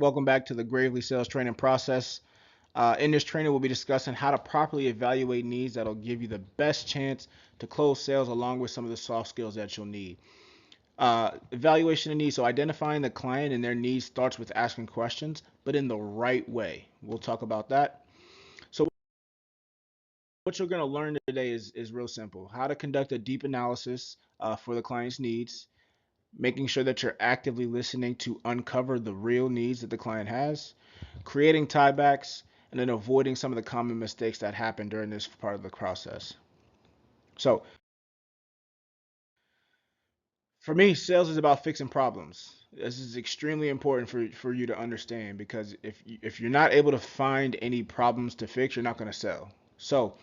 Welcome back to the Gravely Sales Training Process. In this training, we'll be discussing how to properly evaluate needs that'll give you the best chance to close sales along with some of the soft skills that you'll need. Evaluation of needs. So, identifying the client and their needs starts with asking questions, but in the right way. We'll talk about that. So, what you're going to learn today is real simple: how to conduct a deep analysis for the client's needs, making sure that you're actively listening to uncover the real needs that the client has, creating tiebacks, and then avoiding some of the common mistakes that happen during this part of the process. So, for me, sales is about fixing problems. This is extremely important for you to understand because if you're not able to find any problems to fix, you're not going to sell. So,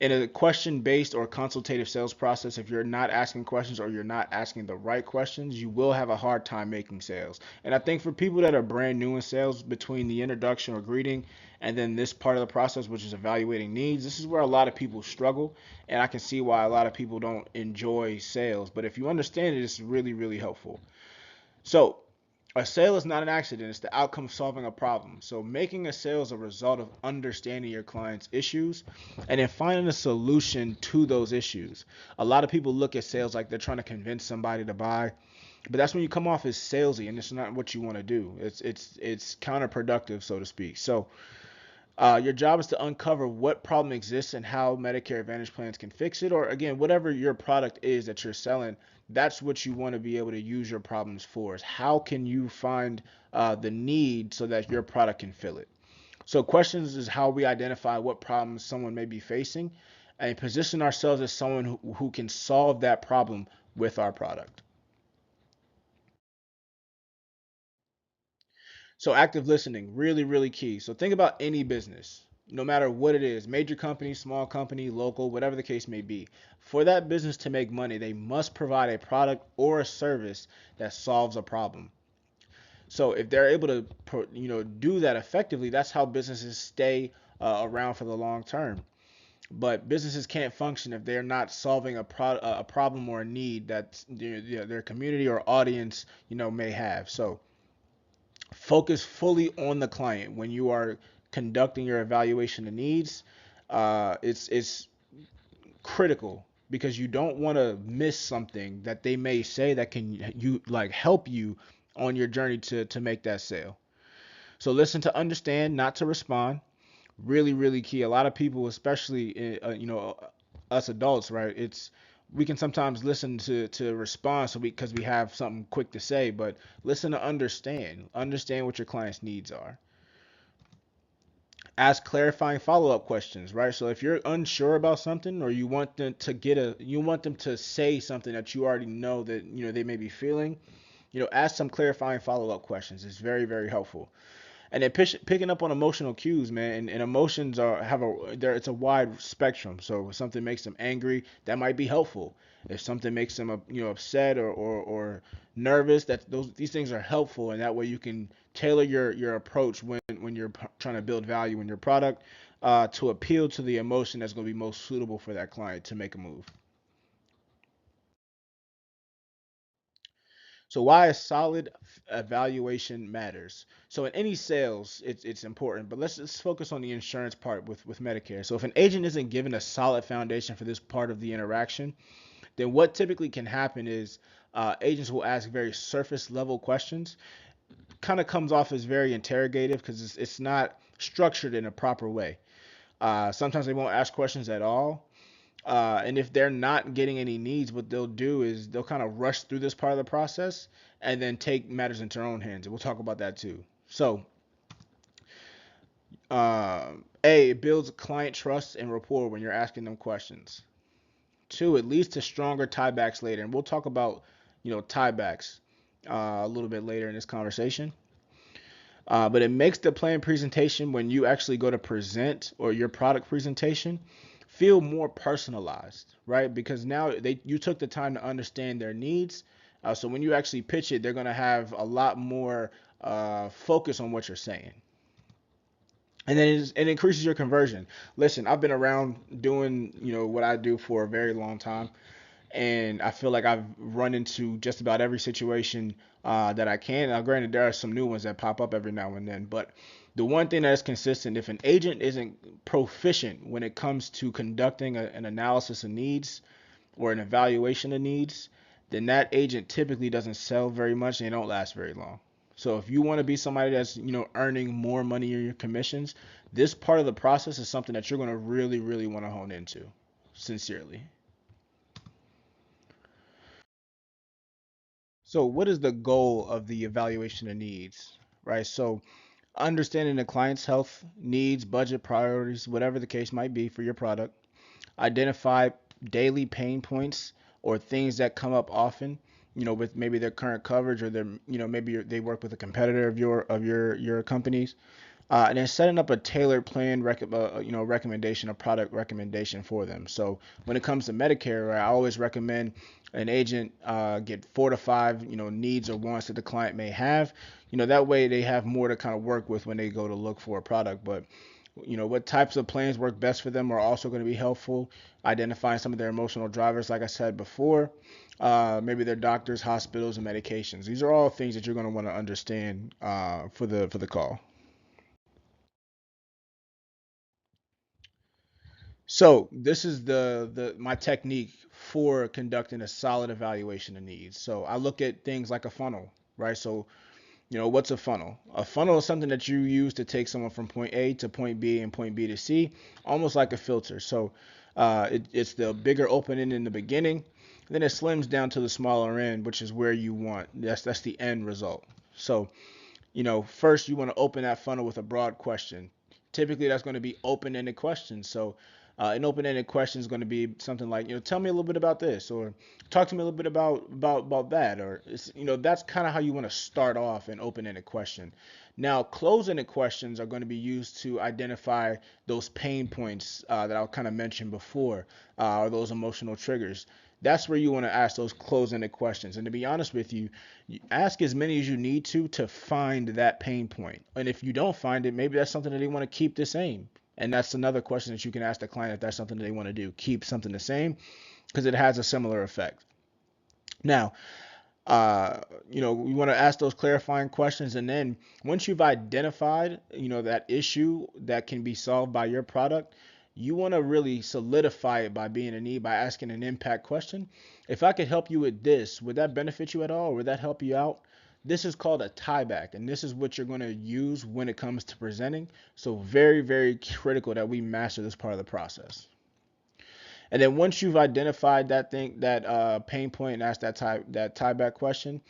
in a question based or consultative sales process, if you're not asking questions or you're not asking the right questions, you will have a hard time making sales. And I think for people that are brand new in sales, between the introduction or greeting and then this part of the process, which is evaluating needs, this is where a lot of people struggle. And I can see why a lot of people don't enjoy sales. But if you understand it, it's really, really helpful. So, a sale is not an accident, it's the outcome of solving a problem. So, making a sale is a result of understanding your client's issues and then finding a solution to those issues. A lot of people look at sales like they're trying to convince somebody to buy, but that's when you come off as salesy and it's not what you want to do. It's counterproductive, so to speak. So, your job is to uncover what problem exists and how Medicare Advantage plans can fix it, or again, whatever your product is that you're selling, that's what you want to be able to use your problems for. Is how can you find the need so that your product can fill it? So, questions is how we identify what problems someone may be facing and position ourselves as someone who can solve that problem with our product. So active listening, really, really key. So think about any business, no matter what it is, major company, small company, local, whatever the case may be. For that business to make money, they must provide a product or a service that solves a problem. So if they're able to, do that effectively, that's how businesses stay around for the long term. But businesses can't function if they're not solving a problem or a need that their community or audience, may have. So focus fully on the client when you are conducting your evaluation of needs. It's critical because you don't want to miss something that they may say that can you like help you on your journey to make that sale. So listen to understand, not to respond. Really, really key. A lot of people, especially us adults, right? It's we can sometimes listen to respond so because we have something quick to say, but listen to understand what your client's needs are. Ask clarifying follow-up questions, right? So if you're unsure about something or you want them to say something that you already know that they may be feeling, ask some clarifying follow-up questions. It's very, very helpful. And then picking up on emotional cues, man, and emotions it's a wide spectrum. So if something makes them angry, that might be helpful. If something makes them upset or nervous, that these things are helpful, and that way you can tailor your approach when you're trying to build value in your product to appeal to the emotion that's going to be most suitable for that client to make a move. So why a solid evaluation matters. So in any sales, it's important, but let's focus on the insurance part with Medicare. So if an agent isn't given a solid foundation for this part of the interaction, then what typically can happen is agents will ask very surface level questions. Kind of comes off as very interrogative because it's not structured in a proper way. Sometimes they won't ask questions at all, and if they're not getting any needs, what they'll do is they'll kind of rush through this part of the process and then take matters into their own hands. And we'll talk about that too. So, it builds client trust and rapport when you're asking them questions. Two, it leads to stronger tiebacks later. And we'll talk about, tiebacks a little bit later in this conversation. But it makes the plan presentation when you actually go to present or your product presentation feel more personalized, right? Because now you took the time to understand their needs. So when you actually pitch it, they're gonna have a lot more focus on what you're saying. And then it increases your conversion. Listen, I've been around doing what I do for a very long time, and I feel like I've run into just about every situation that I can. Now, granted, there are some new ones that pop up every now and then, but the one thing that is consistent, if an agent isn't proficient when it comes to conducting an analysis of needs or an evaluation of needs, then that agent typically doesn't sell very much and they don't last very long. So if you want to be somebody that's earning more money in your commissions, this part of the process is something that you're going to really really want to hone into, sincerely. So what is the goal of the evaluation of needs, right? So understanding the client's health needs, budget priorities, whatever the case might be for your product. Identify daily pain points or things that come up often, with maybe their current coverage or their, maybe they work with a competitor of your company's. And then setting up a tailored plan, recommendation, a product recommendation for them. So when it comes to Medicare, right, I always recommend an agent get 4 to 5, needs or wants that the client may have. That way they have more to kind of work with when they go to look for a product. But what types of plans work best for them are also going to be helpful. Identifying some of their emotional drivers, like I said before, maybe their doctors, hospitals, and medications. These are all things that you're going to want to understand for the call. So this is the my technique for conducting a solid evaluation of needs. So I look at things like a funnel, right? So what's a funnel? A funnel is something that you use to take someone from point A to point B and point B to C, almost like a filter. So it's the bigger opening in the beginning, then it slims down to the smaller end, which is where you want. That's the end result. So first you want to open that funnel with a broad question. Typically, that's going to be open-ended questions. So, an open-ended question is going to be something like, tell me a little bit about this, or talk to me a little bit about that, or that's kind of how you want to start off an open-ended question. Now, closed-ended questions are going to be used to identify those pain points that I kind of mentioned before, or those emotional triggers. That's where you want to ask those closed-ended questions. And to be honest with you, ask as many as you need to find that pain point. And if you don't find it, maybe that's something that they want to keep the same. And that's another question that you can ask the client if that's something that they want to do. Keep something the same because it has a similar effect. Now, uh, we want to ask those clarifying questions. And then once you've identified, that issue that can be solved by your product, you want to really solidify it by being in need by asking an impact question. If I could help you with this, would that benefit you at all? Would that help you out? This is called a tieback, and this is what you're going to use when it comes to presenting. So very, very critical that we master this part of the process. And then once you've identified that pain point, and asked that tieback question,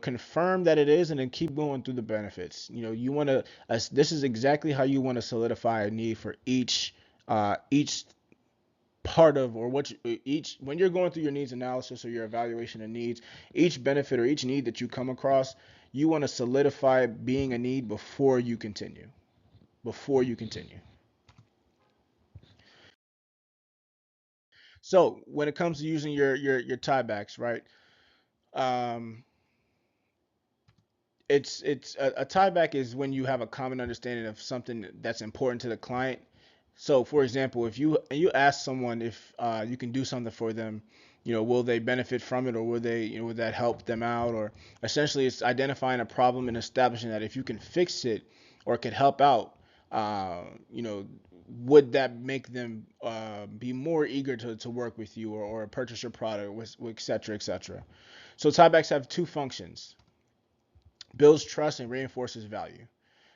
confirm that it is, and then keep going through the benefits. You want to. This is exactly how you want to solidify a need for each part of or what each when you're going through your needs analysis or your evaluation of needs, each benefit or each need that you come across, you want to solidify being a need before you continue. Before you continue. So when it comes to using your tiebacks, right? Um, it's a tieback is when you have a common understanding of something that's important to the client. So, for example, if you ask someone if you can do something for them, will they benefit from it, or will they, would that help them out, or essentially it's identifying a problem and establishing that if you can fix it or it could help out, uh, you know, would that make them be more eager to work with you or purchase your product, et cetera, et cetera. So tiebacks have two functions: builds trust and reinforces value,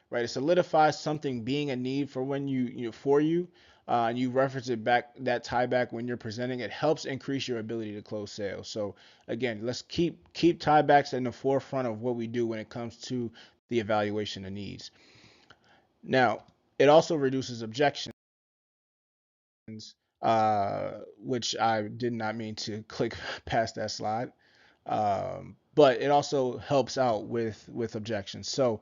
right? It solidifies something being a need for when for you, and you reference it back, that tie back when you're presenting. It helps increase your ability to close sales. So again, let's keep tiebacks in the forefront of what we do when it comes to the evaluation of needs. Now, it also reduces objections, which I did not mean to click past that slide. But it also helps out with objections. So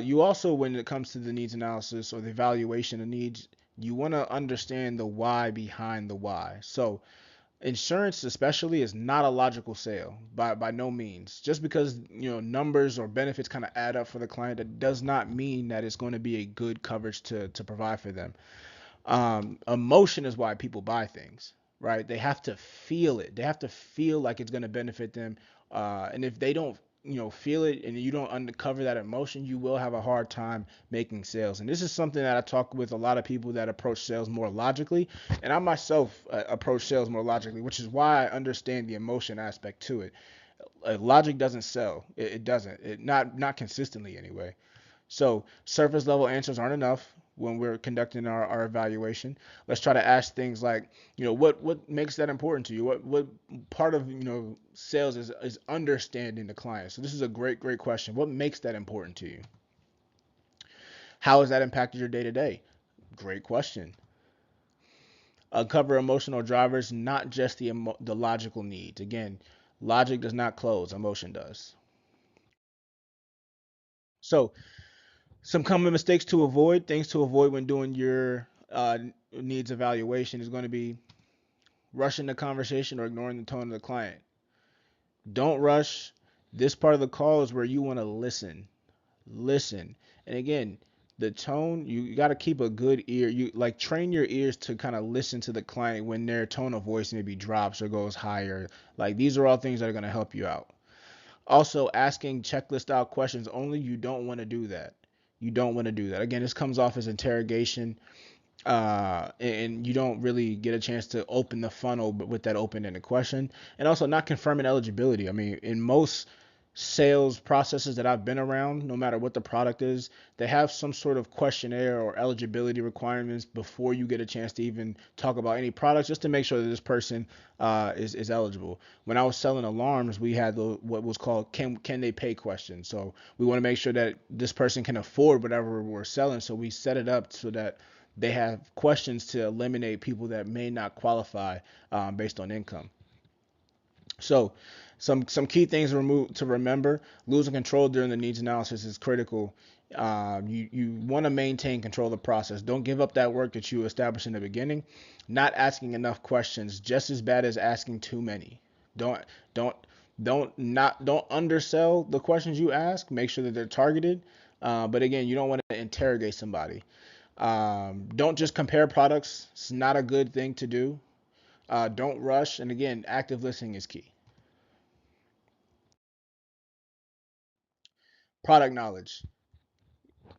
you also, when it comes to the needs analysis or the evaluation of needs, you want to understand the why behind the why. So insurance especially is not a logical sale by no means. Just because numbers or benefits kind of add up for the client, that does not mean that it's going to be a good coverage to provide for them. Emotion is why people buy things. right? They have to feel it. They have to feel like it's going to benefit them. And if they don't, feel it and you don't uncover that emotion, you will have a hard time making sales. And this is something that I talk with a lot of people that approach sales more logically. And I myself approach sales more logically, which is why I understand the emotion aspect to it. Logic doesn't sell. It doesn't. Not consistently anyway. So surface level answers aren't enough when we're conducting our evaluation. Let's try to ask things like, what makes that important to you? What part of sales is understanding the client? So this is a great question. What makes that important to you? How has that impacted your day to day? Great question. Uncover emotional drivers, not just the logical needs. Again, logic does not close, emotion does. So some common mistakes to avoid, things to avoid when doing your needs evaluation is going to be rushing the conversation or ignoring the tone of the client. Don't rush. This part of the call is where you want to listen. Listen. And again, the tone, you got to keep a good ear. You like train your ears to kind of listen to the client when their tone of voice maybe drops or goes higher. Like these are all things that are going to help you out. Also, asking checklist style questions only, you don't want to do that. You don't want to do that. Again, this comes off as interrogation, and you don't really get a chance to open the funnel but with that open-ended question. And also not confirming eligibility. I mean, in most sales processes that I've been around, no matter what the product is, they have some sort of questionnaire or eligibility requirements before you get a chance to even talk about any products, just to make sure that this person is eligible. When I was selling alarms, we had what was called can they pay questions. So we want to make sure that this person can afford whatever we're selling. So we set it up so that they have questions to eliminate people that may not qualify based on income. So, some key things to remember: losing control during the needs analysis is critical. You want to maintain control of the process. Don't give up that work that you established in the beginning. Not asking enough questions, just as bad as asking too many. Don't don't don't undersell the questions you ask. Make sure that they're targeted. But again, you don't want to interrogate somebody. Don't just compare products. It's not a good thing to do. Don't rush. And again, active listening is key. Product knowledge.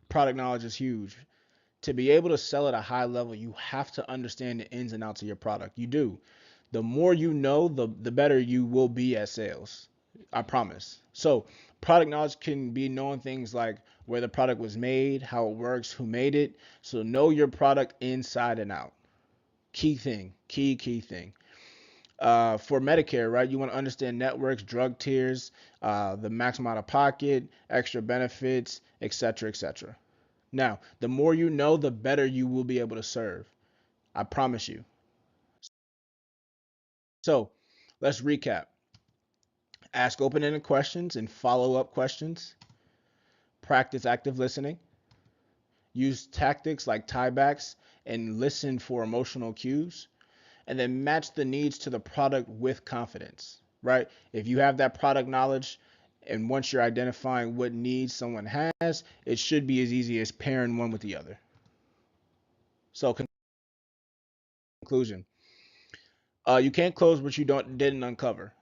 Product knowledge is huge. To be able to sell at a high level, you have to understand the ins and outs of your product. You do. The more you know, the better you will be at sales. I promise. So, product knowledge can be knowing things like where the product was made, how it works, who made it. So, know your product inside and out. Key thing. Key thing. For Medicare, right? You want to understand networks, drug tiers, the maximum out of pocket, extra benefits, etc., etc. Now, the more you know, the better you will be able to serve. I promise you. So, let's recap. Ask open-ended questions and follow-up questions. Practice active listening. Use tactics like tiebacks and listen for emotional cues. And then match the needs to the product with confidence, right? If you have that product knowledge and once you're identifying what needs someone has, it should be as easy as pairing one with the other. So conclusion, you can't close what you didn't uncover.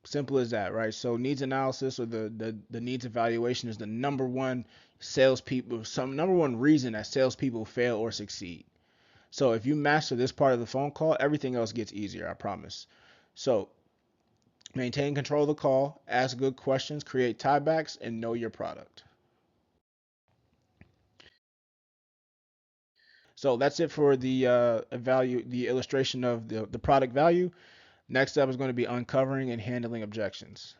Simple as that, right? So needs analysis or the needs evaluation is the number one salespeople, some number one reason that salespeople fail or succeed. So if you master this part of the phone call, everything else gets easier, I promise. So maintain control of the call, ask good questions, create tiebacks, and know your product. So that's it for the illustration of the product value. Next up is going to be uncovering and handling objections.